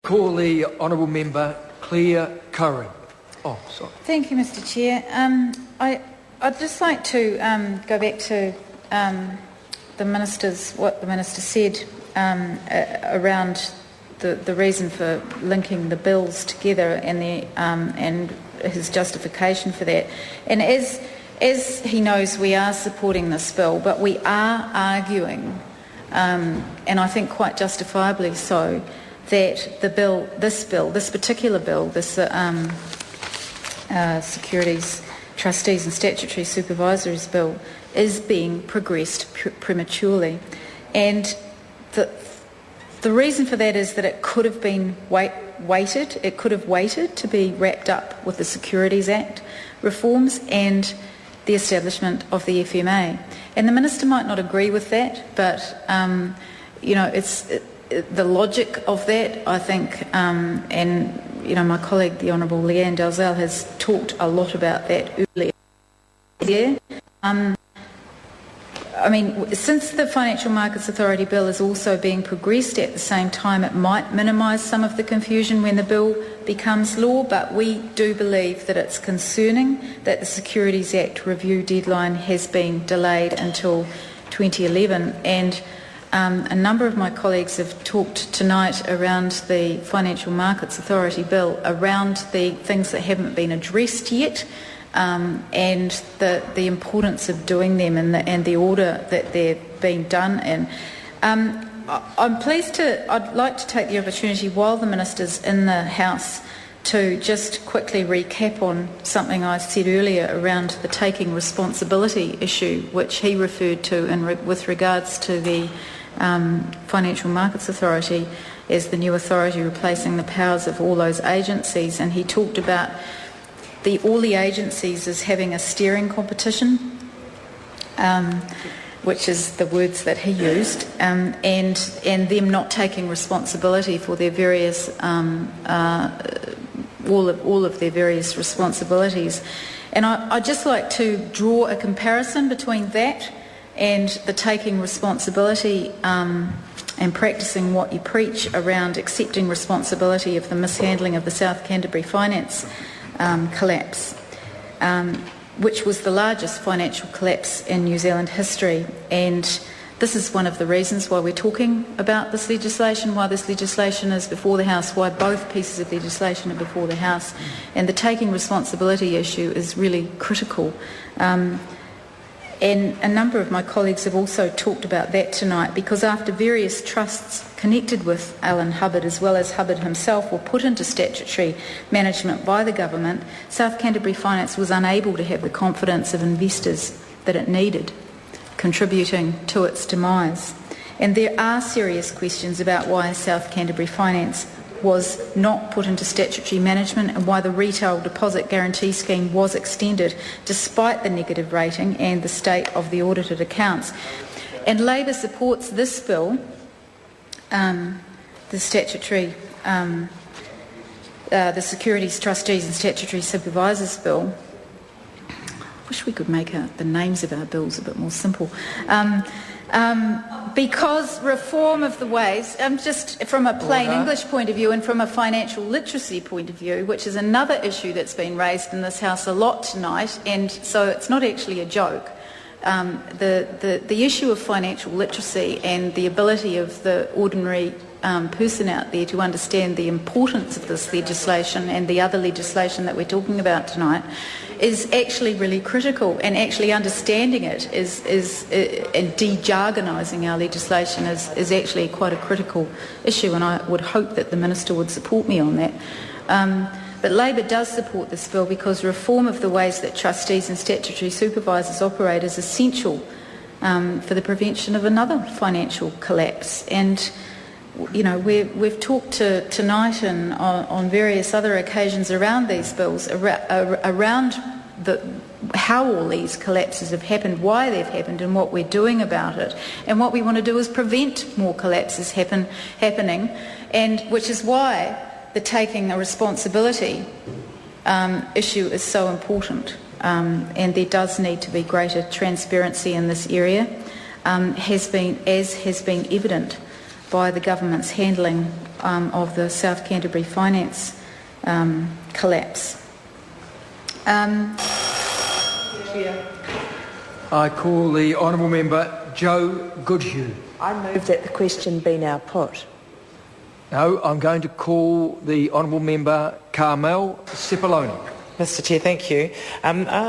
Call the Honourable Member Claire Curran. Oh, sorry. Thank you, Mr. Chair. I'd just like to go back to what the Minister said around the reason for linking the bills together and his justification for that. And as he knows, we are supporting this bill, but we are arguing, and I think quite justifiably so, that this particular bill, this Securities, Trustees and Statutory Supervisors bill, is being progressed prematurely. And the reason for that is that it could have been waited. It could have waited to be wrapped up with the Securities Act reforms and the establishment of the FMA. And the Minister might not agree with that, but it's the logic of that, I think, and my colleague, the Honourable Leanne Dalzell, has talked a lot about that earlier. Since the Financial Markets Authority bill is also being progressed at the same time, it might minimise some of the confusion when the bill becomes law, but we do believe that it's concerning that the Securities Act review deadline has been delayed until 2011. And a number of my colleagues have talked tonight around the Financial Markets Authority bill, around the things that haven't been addressed yet, and the importance of doing them and the order that they're being done in. I'd like to take the opportunity while the Minister's in the House to just quickly recap on something I said earlier around the taking responsibility issue, which he referred to with regards to the Financial Markets Authority as the new authority replacing the powers of all those agencies, and he talked about all the agencies as having a steering competition, which is the words that he used, and them not taking responsibility for their various all of their various responsibilities. And I'd just like to draw a comparison between that and the taking responsibility and practising what you preach around accepting responsibility of the mishandling of the South Canterbury finance collapse, which was the largest financial collapse in New Zealand history. And this is one of the reasons why we're talking about this legislation, why this legislation is before the House, why both pieces of legislation are before the House. And the taking responsibility issue is really critical. And a number of my colleagues have also talked about that tonight, because after various trusts connected with Alan Hubbard, as well as Hubbard himself, were put into statutory management by the government, South Canterbury Finance was unable to have the confidence of investors that it needed, contributing to its demise. And there are serious questions about why South Canterbury Finance was not put into statutory management and why the retail deposit guarantee scheme was extended despite the negative rating and the state of the audited accounts. And Labor supports this bill, the Securities, Trustees and Statutory Supervisors bill. I wish we could make the names of our bills a bit more simple. Because reform of the ways, just from a plain English point of view and from a financial literacy point of view, which is another issue that's been raised in this House a lot tonight, and so it's not actually a joke. The issue of financial literacy and the ability of the ordinary person out there to understand the importance of this legislation and the other legislation that we're talking about tonight is actually really critical, and actually understanding it and de-jargonising our legislation is actually quite a critical issue, and I would hope that the Minister would support me on that. But Labor does support this bill because reform of the ways that trustees and statutory supervisors operate is essential for the prevention of another financial collapse. And we've talked tonight and on various other occasions around these bills, around how all these collapses have happened, why they've happened, and what we're doing about it. And what we want to do is prevent more collapses happening, and which is why the taking a responsibility issue is so important. And there does need to be greater transparency in this area, as has been evident by the government's handling of the South Canterbury finance collapse. I call the Honourable Member Joe Goodhue. I move that the question be now put. No, I'm going to call the Honourable Member Carmel Cipollone. Mr Chair, thank you.